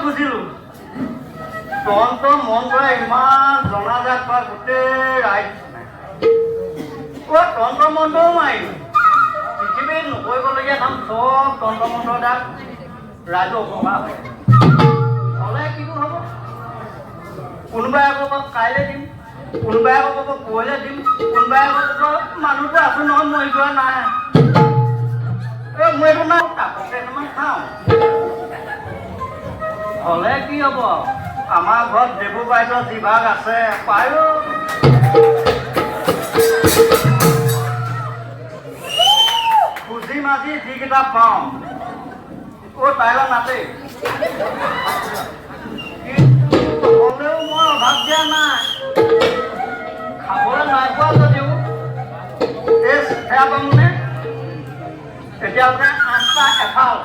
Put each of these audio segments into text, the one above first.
বুজিলোঁ তন্ত্ৰ মন্ত্ৰই ইমান জনাজাত কৰা গোটেই ৰাইজ তন্ত্ৰ মন্ত্ৰও মাৰিলোঁ পৃথিৱীত নকৰিবলগীয়া কাম চব তন্ত্ৰ মন্ত্ৰৰ দ্বাৰা ৰাইজৰ উপকাৰ হয় হ'লে কিটো হ'ব কোনোবাই আকৌ কাইলৈ দিম কোনোবাই আকৌ ক'ব পৰহিলৈ দিম কোনোবাই আকৌ ক'ব মানুহটো আছোঁ নহয় মৰি যোৱা নাই মই এইটো নাই কাপোৰ কেইটামান খাওঁ হ'লে কি হ'ব আমাৰ ঘৰত দেৱু বাইদেউ যিভাগ আছে পায়ো খুজি মাজি যিকেইটা পাওঁ তাইলৈ নাতে হ'লেও মই অভাৱ দিয়া নাই খাবলৈ নাই পোৱা যদিও এই সেয়া পামনে এতিয়ালৈকে 8টা এফাল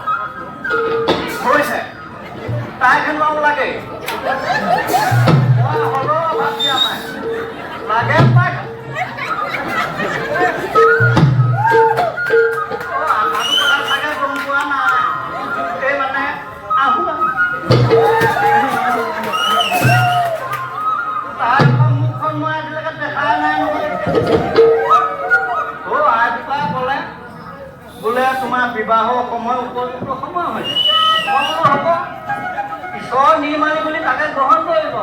হৈছে তাইখন ল'ব লাগে মই হ'লেও অভাৱ দিয়া নাই লাগে পাই আমাৰো কথা চাগে গম পোৱা নাই এই মানে আহোঁ তাই মুখখন মই আজিলৈকে দেখাই নাই নহয় আজিৰপৰা ক'লে বোলে তোমাৰ বিবাহৰ সময় উপযুক্ত সময় হৈছে মই বোলো হ'ব ঈশ্বৰ নিৰ্মালী বুলি তাকে গ্ৰহণ কৰিব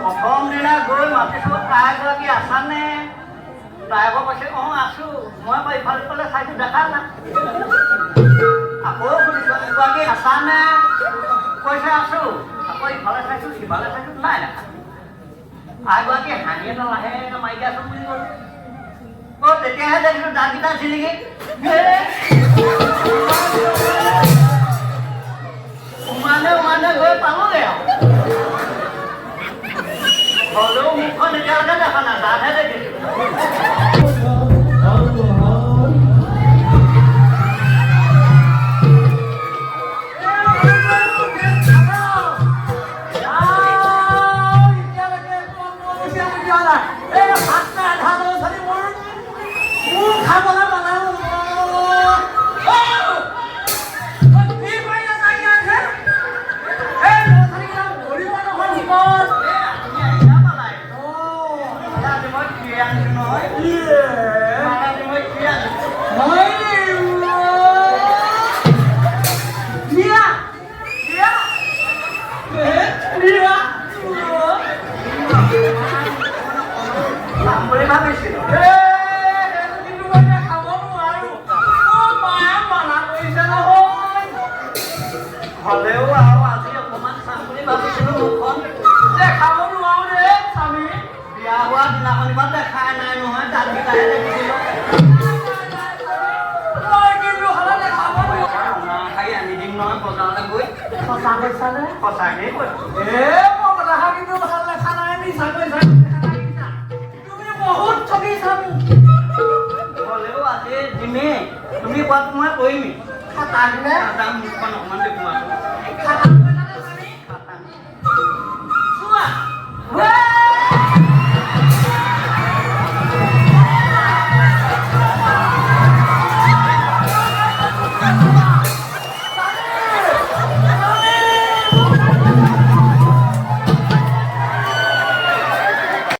প্ৰথম দিনা গৈ মাতিছোঁ তাইগৰাকী আছানে তাই আকৌ কৈছে আছোঁ মই আকৌ ইফালে সিফালে চাইছোঁ দেখা নাই আকৌ সুধিছোঁ এগৰাকী আছানে কৈছে আছোঁ আকৌ ইফালে চাইছোঁ সিফালে চাইছোঁ নাই দেখা আইগৰাকী হাঁহি এটা লাহে মাৰি দিয়াচোন বুলি ক'লো তেতিয়াহে দেখিছোঁ দাঁতকেইটা চিলিকি উমানে গৈ পালোঁগৈ আৰু হ'লেও মুখখন এতিয়ালৈকে দেখা নাই দাঁতহে দেখিছোঁ হ'লেও আৰু আজি অকণমান চাম বুলি ভাবিছিলোঁ মুখখন দেখাব নোৱাৰো ৰে স্বামী বিয়া হোৱা দিনাখনিৰ পৰা দেখাই নাই নহয় দাঁতকেইটাহে দেখিছিলোঁ খাই আনি দিম নহয় বজাৰলৈ গৈ সঁচা কৈছানে সঁচাকেই কৈছোঁ মই কথা কিন্তু ভাল দেখা নাই মিছা কৈছা তুমি বহুত ঠগিছা হ'লেও আজি দিমেই তুমি কোৱাটো মই কৰিমেই খাটানে খাটাম মুখখন অকণমান দেখুৱাটো খাটাম চোৱা